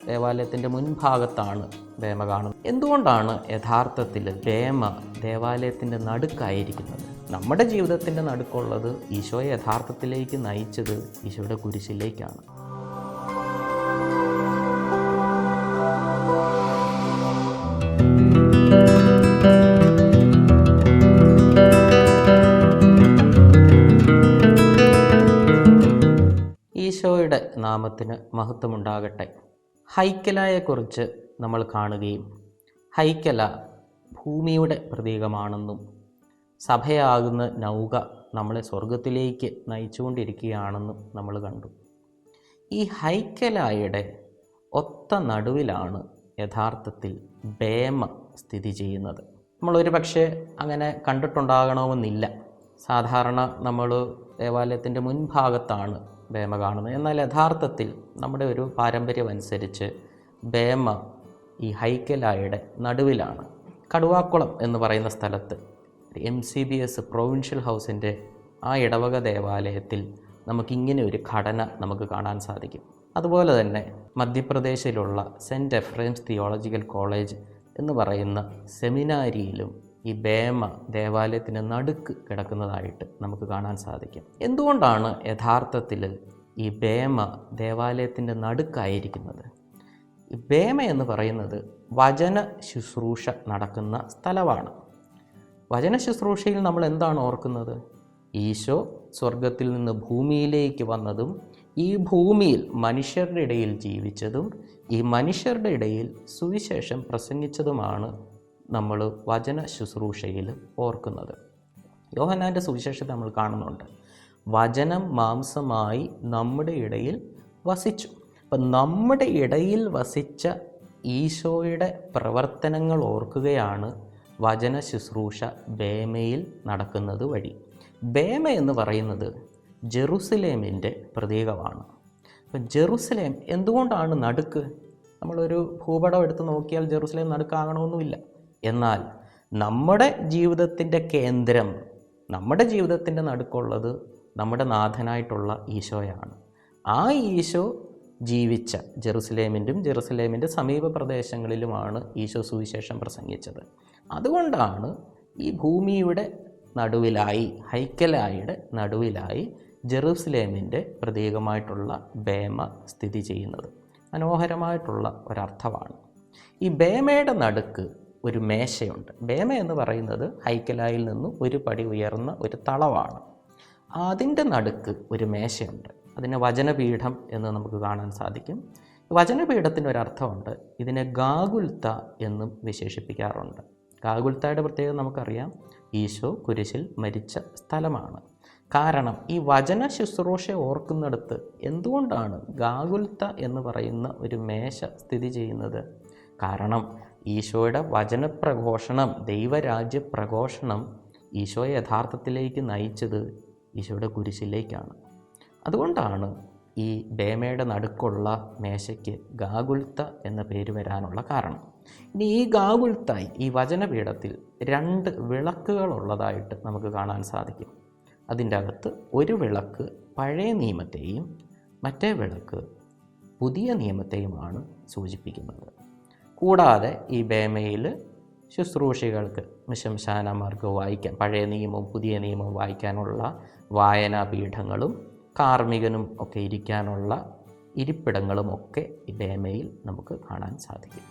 ദേവാലയത്തിൻ്റെ മുൻഭാഗത്താണ് ബേമ കാണുന്നത്. എന്തുകൊണ്ടാണ് യഥാർത്ഥത്തിൽ ബേമ ദേവാലയത്തിൻ്റെ നടുക്കായിരിക്കുന്നത്? നമ്മുടെ ജീവിതത്തിൻ്റെ നടുക്കുള്ളത് ഈശോയെ യഥാർത്ഥത്തിലേക്ക് നയിച്ചത് ഈശോയുടെ കുരിശിലേക്കാണ്. ഈശോയുടെ നാമത്തിന് മഹത്വമുണ്ടാകട്ടെ. ഹൈക്കലായെക്കുറിച്ച് നമ്മൾ കാണുകയും ഹൈക്കല ഭൂമിയുടെ പ്രതീകമാണെന്നും സഭയാകുന്ന നൗക നമ്മളെ സ്വർഗത്തിലേക്ക് നയിച്ചുകൊണ്ടിരിക്കുകയാണെന്നും നമ്മൾ കണ്ടു. ഈ ഹൈക്കലായുടെ ഒത്ത നടുവിലാണ് യഥാർത്ഥത്തിൽ ബേമ സ്ഥിതി ചെയ്യുന്നത്. നമ്മളൊരു പക്ഷേ അങ്ങനെ കണ്ടിട്ടുണ്ടാകണമെന്നില്ല. സാധാരണ നമ്മൾ ദേവാലയത്തിൻ്റെ മുൻഭാഗത്താണ് ബേമ കാണുന്നത്. എന്നാൽ യഥാർത്ഥത്തിൽ നമ്മുടെ ഒരു പാരമ്പര്യമനുസരിച്ച് ബേമ ഈ ഹൈക്കലായുടെ നടുവിലാണ്. കടുവാക്കുളം എന്ന് പറയുന്ന സ്ഥലത്ത് MCBS പ്രൊവിൻഷ്യൽ ഹൗസിൻ്റെ ആ ഇടവക ദേവാലയത്തിൽ നമുക്കിങ്ങനെ ഒരു ഘടന നമുക്ക് കാണാൻ സാധിക്കും. അതുപോലെ തന്നെ മധ്യപ്രദേശിലുള്ള സെൻറ്റ് എഫ്രൈംസ് തിയോളജിക്കൽ കോളേജ് എന്ന് പറയുന്ന സെമിനാരിയിലും ഈ ബേമ ദേവാലയത്തിന് നടുക്ക് കിടക്കുന്നതായിട്ട് നമുക്ക് കാണാൻ സാധിക്കും. എന്തുകൊണ്ടാണ് യഥാർത്ഥത്തിൽ ഈ ബേമ ദേവാലയത്തിൻ്റെ നടുക്കായിരിക്കുന്നത്? ഈ ബേമ എന്ന് പറയുന്നത് വചന ശുശ്രൂഷ നടക്കുന്ന സ്ഥലമാണ്. വചന ശുശ്രൂഷയിൽ നമ്മൾ എന്താണ് ഓർക്കുന്നത്? ഈശോ സ്വർഗത്തിൽ നിന്ന് ഭൂമിയിലേക്ക് വന്നതും ഈ ഭൂമിയിൽ മനുഷ്യരുടെ ഇടയിൽ ജീവിച്ചതും ഈ മനുഷ്യരുടെ ഇടയിൽ സുവിശേഷം പ്രസംഗിച്ചതുമാണ് നമ്മൾ വചന ശുശ്രൂഷയിൽ ഓർക്കുന്നത്. യോഹന്നാൻ്റെ സുവിശേഷത്തെ നമ്മൾ കാണുന്നുണ്ട്. വചനം മാംസമായി നമ്മുടെ ഇടയിൽ വസിച്ചു. അപ്പം നമ്മുടെ ഇടയിൽ വസിച്ച ഈശോയുടെ പ്രവർത്തനങ്ങൾ ഓർക്കുകയാണ് വചന ശുശ്രൂഷ ബേമയിൽ നടക്കുന്നത് വഴി. ബേമ എന്ന് പറയുന്നത് ജെറുസലേമിൻ്റെ പ്രതീകമാണ്. അപ്പം ജെറുസലേം എന്തുകൊണ്ടാണ് നടുക്ക്? നമ്മളൊരു ഭൂപടം എടുത്ത് നോക്കിയാൽ ജെറുസലേം നടുക്കാകണമെന്നുമില്ല. എന്നാൽ നമ്മുടെ ജീവിതത്തിൻ്റെ കേന്ദ്രം, നമ്മുടെ ജീവിതത്തിൻ്റെ നടുക്കുള്ളത് നമ്മുടെ നാഥനായിട്ടുള്ള ഈശോയാണ്. ആ ഈശോ ജീവിച്ച ജെറുസലേമിൻ്റെ സമീപ പ്രദേശങ്ങളിലുമാണ് ഈശോ സുവിശേഷം പ്രസംഗിച്ചത്. അതുകൊണ്ടാണ് ഈ ഭൂമിയുടെ നടുവിലായി, ഹൈക്കലായുടെ നടുവിലായി ജെറുസലേമിൻ്റെ പ്രതീകമായിട്ടുള്ള ബേമ സ്ഥിതി ചെയ്യുന്നത്. മനോഹരമായിട്ടുള്ള ഒരർത്ഥമാണ്. ഈ ബേമയുടെ നടുക്ക് ഒരു മേശയുണ്ട്. ബേമ എന്ന് പറയുന്നത് ഹൈക്കലായിൽ നിന്ന് ഒരു പടി ഉയർന്ന ഒരു തളവാണ്. അതിൻ്റെ നടുക്ക് ഒരു മേശയുണ്ട്. അതിനെ വചനപീഠം എന്ന് നമുക്ക് കാണാൻ സാധിക്കും. വചനപീഠത്തിന് ഒരർത്ഥമുണ്ട്. ഇതിനെ ഗാഗുൽത്ത എന്നും വിശേഷിപ്പിക്കാറുണ്ട്. ഗാഗുൽത്തയുടെ പ്രത്യേകത നമുക്കറിയാം. ഈശോ കുരിശിൽ മരിച്ച സ്ഥലമാണ്. കാരണം ഈ വചന ശുശ്രൂഷ ഓർക്കുന്നിടത്ത് എന്തുകൊണ്ടാണ് ഗാഗുൽത്ത എന്ന് പറയുന്ന ഒരു മേശ സ്ഥിതി ചെയ്യുന്നത്? കാരണം ഈശോയുടെ വചനപ്രഘോഷണം, ദൈവരാജ്യ പ്രഘോഷണം ഈശോയെ യഥാർത്ഥത്തിലേക്ക് നയിച്ചത് ഈശോയുടെ കുരിശിലേക്കാണ്. അതുകൊണ്ടാണ് ഈ ബേമയുടെ നടുക്കുള്ള മേശയ്ക്ക് ഗാഗുൽത്ത എന്ന പേര് വരാനുള്ള കാരണം. ഇനി ഈ ഗാഗുൽത്തായി, ഈ വചനപീഠത്തിൽ 2 വിളക്കുകളുള്ളതായിട്ട് നമുക്ക് കാണാൻ സാധിക്കും. അതിൻ്റെ അകത്ത് ഒരു വിളക്ക് പഴയ നിയമത്തെയും മറ്റേ വിളക്ക് പുതിയ നിയമത്തെയുമാണ് സൂചിപ്പിക്കുന്നത്. കൂടാതെ ഈ ബേമയിൽ ശുശ്രൂഷികൾക്ക് ശംശാനമാർക്ക് വായിക്കാൻ, പഴയ നിയമവും പുതിയ നിയമവും വായിക്കാനുള്ള വായനാപീഠങ്ങളും കാർമ്മികനും ഒക്കെ ഇരിക്കാനുള്ള ഇരിപ്പിടങ്ങളും ഒക്കെ ഈ ബേമയിൽ നമുക്ക് കാണാൻ സാധിക്കും.